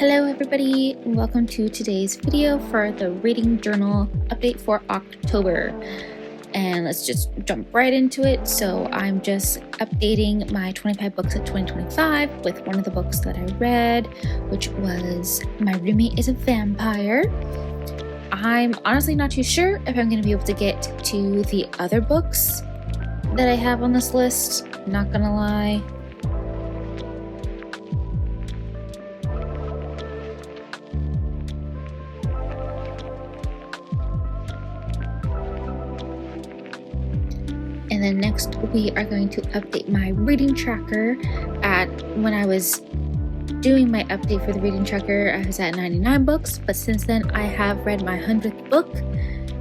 Hello everybody, and welcome to today's video for the reading journal update for October. And let's just jump right into it. So I'm just updating my 25 books of 2025 with one of the books that I read, which was My Roommate is a Vampire. I'm honestly not too sure if I'm going to be able to get to the other books that I have on this list, not gonna lie. And then next we are going to update my reading tracker. When I was doing my update for the reading tracker, I was at 99 books, but since then I have read my 100th book.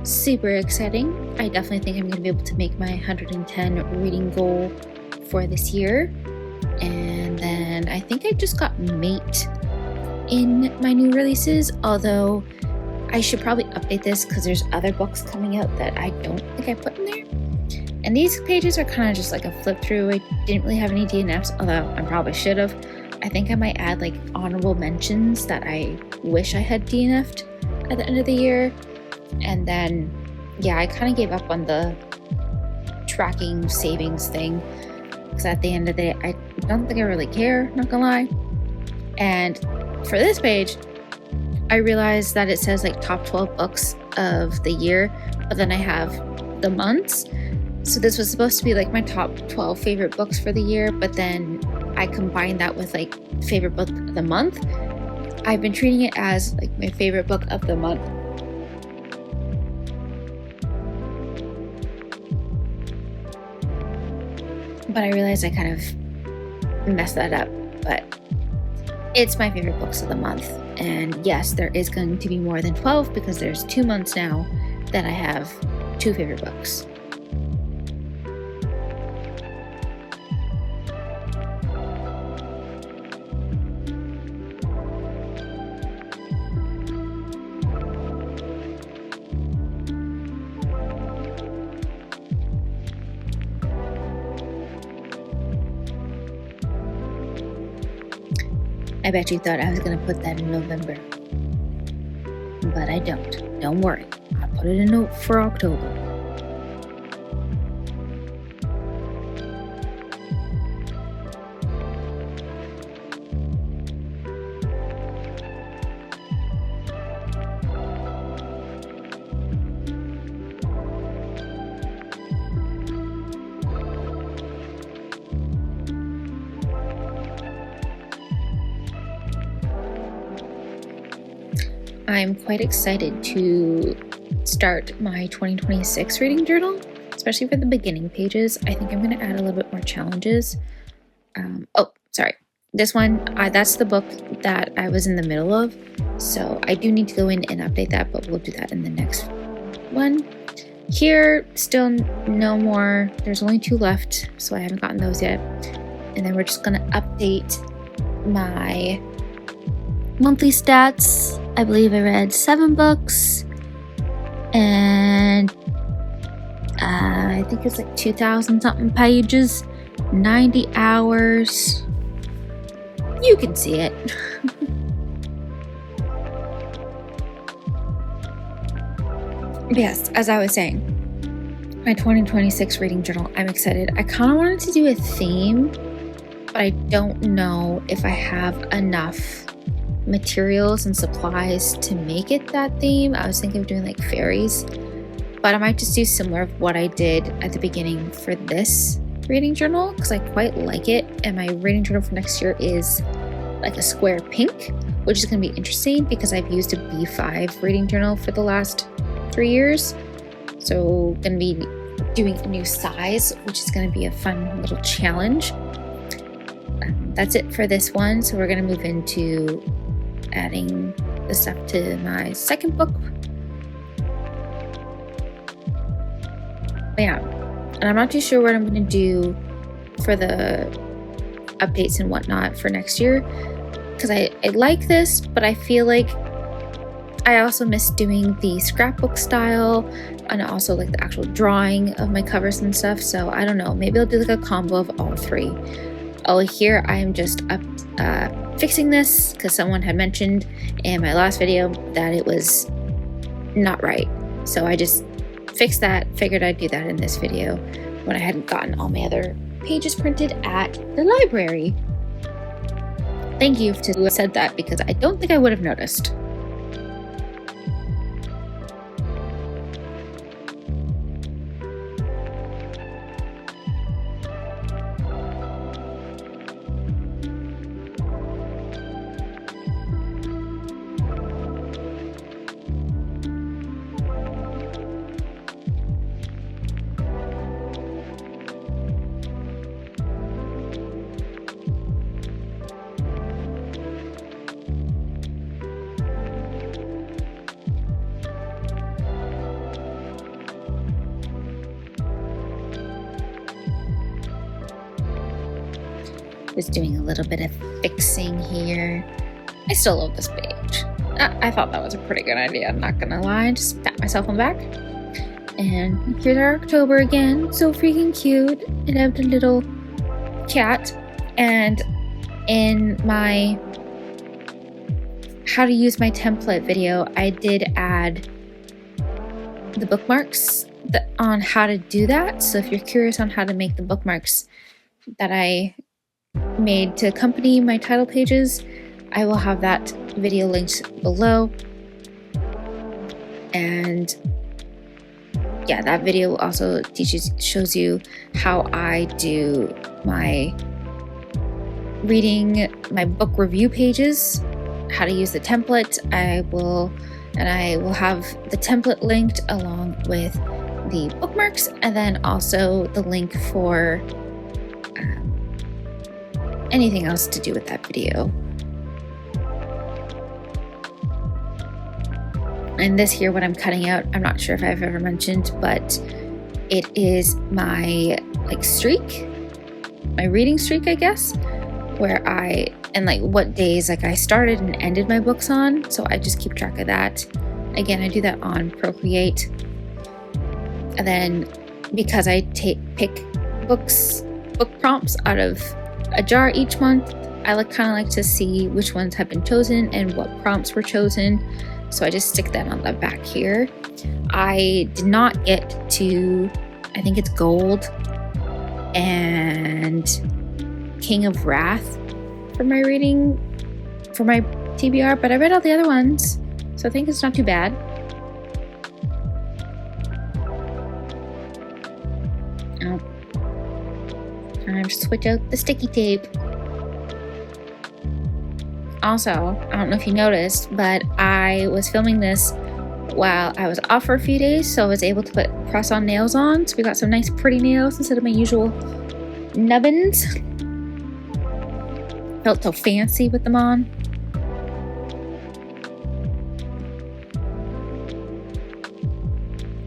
Super exciting. I definitely think I'm going to be able to make my 110 reading goal for this year. And then I think I just got Mate in my new releases, although I should probably update this because there's other books coming out that I don't think I put in there. And these pages are kind of just like a flip through. I didn't really have any DNFs, although I probably should have. I think I might add like honorable mentions that I wish I had DNF'd at the end of the year. And then, yeah, I kind of gave up on the tracking savings thing because at the end of the day, I don't think I really care, not gonna lie. And for this page, I realized that it says like top 12 books of the year, but then I have the months. So this was supposed to be like my top 12 favorite books for the year, but then I combined that with like favorite book of the month. I've been treating it as like my favorite book of the month. But I realized I kind of messed that up, but it's my favorite books of the month. And yes, there is going to be more than 12 because there's 2 months now that I have 2 favorite books. I bet you thought I was going to put that in November, but I don't. Don't worry, I put it in for October. I'm quite excited to start my 2026 reading journal, especially for the beginning pages. I think I'm going to add a little bit more challenges. This one, that's the book that I was in the middle of, so I do need to go in and update that, but we'll do that in the next one. Here, still no more. There's only 2 left, so I haven't gotten those yet. And then we're just going to update my monthly stats. I believe I read 7 books, and I think it's like 2,000 something pages, 90 hours. You can see it. Yes, as I was saying, my 2026 reading journal, I'm excited. I kind of wanted to do a theme, but I don't know if I have enough materials and supplies to make it that theme. I was thinking of doing like fairies, but I might just do similar of what I did at the beginning for this reading journal because I quite like it. And my reading journal for next year is like a square pink, which is going to be interesting because I've used a B5 reading journal for the last 3 years. So going to be doing a new size, which is going to be a fun little challenge. That's it for this one. So we're going to move into adding the stuff to my second book. But yeah, and I'm not too sure what I'm going to do for the updates and whatnot for next year because I like this, but I feel like I also miss doing the scrapbook style and also like the actual drawing of my covers and stuff. So I don't know, maybe I'll do like a combo of all 3. Oh, here I am just fixing this because someone had mentioned in my last video that it was not right. So I just fixed that, figured I'd do that in this video when I hadn't gotten all my other pages printed at the library. Thank you to who said that because I don't think I would have noticed. Just doing a little bit of fixing here. I still love this page. I thought that was a pretty good idea, I'm not gonna lie. Just pat myself on the back. And here's our October again. So freaking cute. It had a little cat. And in my how to use my template video, I did add the bookmarks on how to do that. So if you're curious on how to make the bookmarks that I made to accompany my title pages, I will have that video linked below. And yeah, that video also shows you how I do my reading, my book review pages, how to use the template. I will have the template linked along with the bookmarks, and then also the link for anything else to do with that video. And this here, what I'm cutting out, I'm not sure if I've ever mentioned, but it is my streak, my reading streak, I guess, where and what days I started and ended my books on. So I just keep track of that. Again, I do that on Procreate. And then because I pick book prompts out of a jar each month, I kind of like to see which ones have been chosen and what prompts were chosen. So I just stick that on the back here. I did not get to, I think it's Gold and King of Wrath for my reading, for my TBR, but I read all the other ones, so I think it's not too bad. Oh. Time to switch out the sticky tape. Also, I don't know if you noticed, but I was filming this while I was off for a few days, so I was able to put press-on nails on. So we got some nice pretty nails instead of my usual nubbins. Felt so fancy with them on.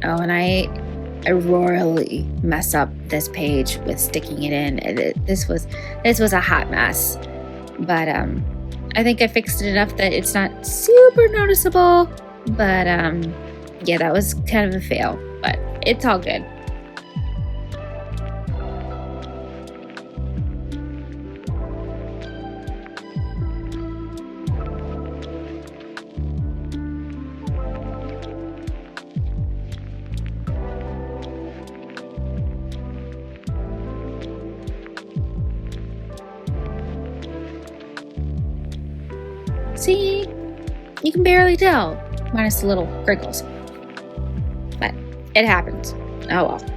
Oh, and I royally messed up this page with sticking it in. This was a hot mess, but I think I fixed it enough that it's not super noticeable. But yeah, that was kind of a fail, but it's all good. See, you can barely tell, minus the little crinkles, but it happens. Oh well.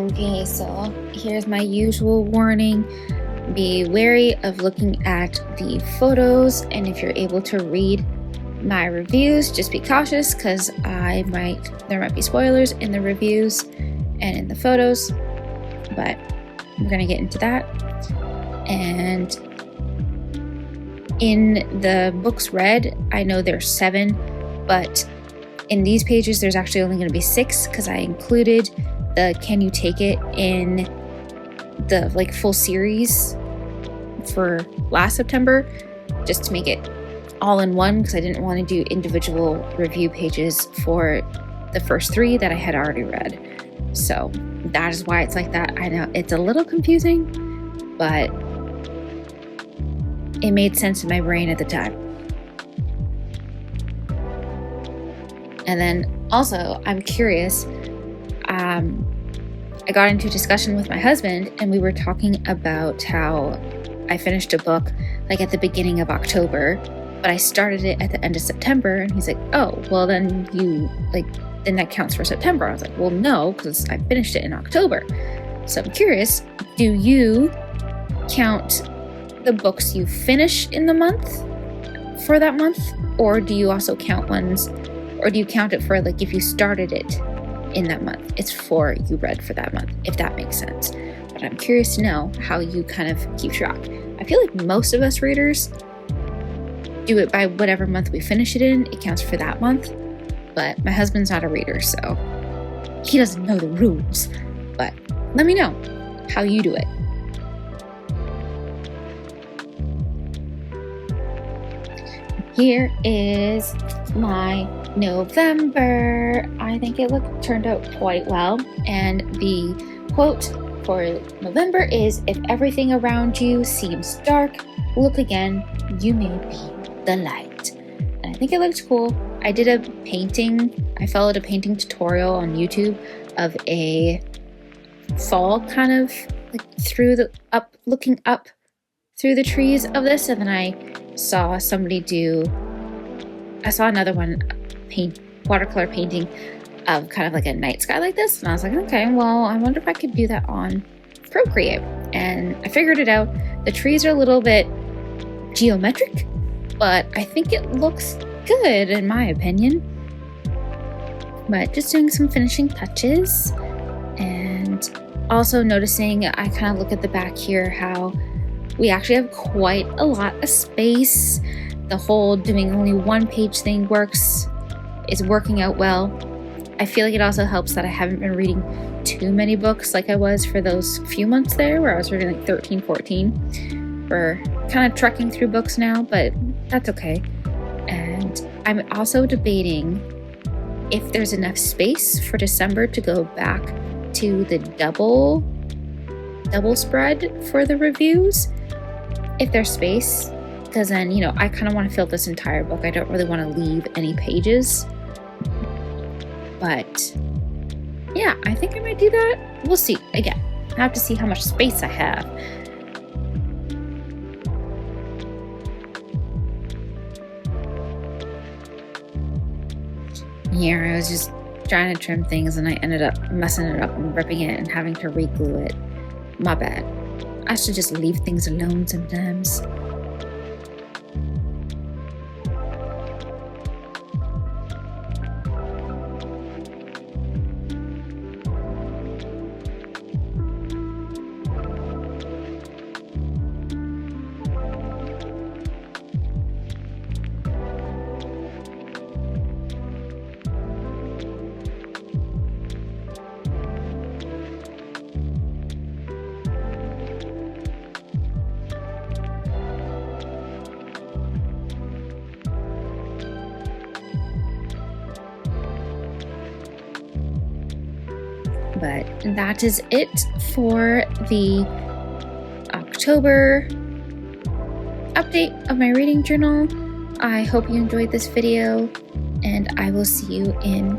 Okay, so here's my usual warning. Be wary of looking at the photos, and if you're able to read my reviews, just be cautious because there might be spoilers in the reviews and in the photos, but we're gonna get into that. And in the books read, I know there's 7, but in these pages there's actually only going to be 6 because I included the Can You Take It in the full series for last September, just to make it all in one, because I didn't want to do individual review pages for the first 3 that I had already read. So that is why it's like that. I know it's a little confusing, but it made sense in my brain at the time. And then also, I'm curious, I got into a discussion with my husband, and we were talking about how I finished a book at the beginning of October, but I started it at the end of September. And he's like, oh, well then then that counts for September. I was like, well, no, because I finished it in October. So I'm curious, do you count the books you finish in the month for that month? Or do you also count ones, or do you count it for if you started it in that month, it's for you read for that month, if that makes sense. But I'm curious to know how you kind of keep track. I feel like most of us readers do it by whatever month we finish it in, it counts for that month. But my husband's not a reader, so he doesn't know the rules. But let me know how you do it. Here is my November. I think it turned out quite well. And the quote for November is, if everything around you seems dark, look again, you may be the light. And I think it looked cool. I did a painting. I followed a painting tutorial on YouTube of a fall kind of looking up through the trees of this, and then I saw another one watercolor painting of kind of a night sky like this, and I was like, okay, well, I wonder if I could do that on Procreate. And I figured it out. The trees are a little bit geometric, but I think it looks good in my opinion. But just doing some finishing touches, and also noticing, I kind of look at the back here, how we actually have quite a lot of space. The whole doing only 1 page thing is working out well. I feel like it also helps that I haven't been reading too many books like I was for those few months there, where I was reading 13, 14. We're kind of trekking through books now, but that's okay. And I'm also debating if there's enough space for December to go back to the double spread for the reviews, if there's space, because then, I kind of want to fill this entire book. I don't really want to leave any pages. But yeah, I think I might do that. We'll see. Again, I have to see how much space I have. Here, I was just trying to trim things, and I ended up messing it up and ripping it and having to re-glue it. My bad. I should just leave things alone sometimes. But that is it for the October update of my reading journal. I hope you enjoyed this video, and I will see you in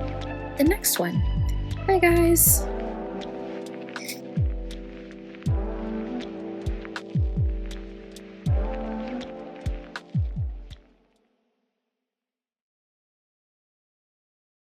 the next one. Bye, guys.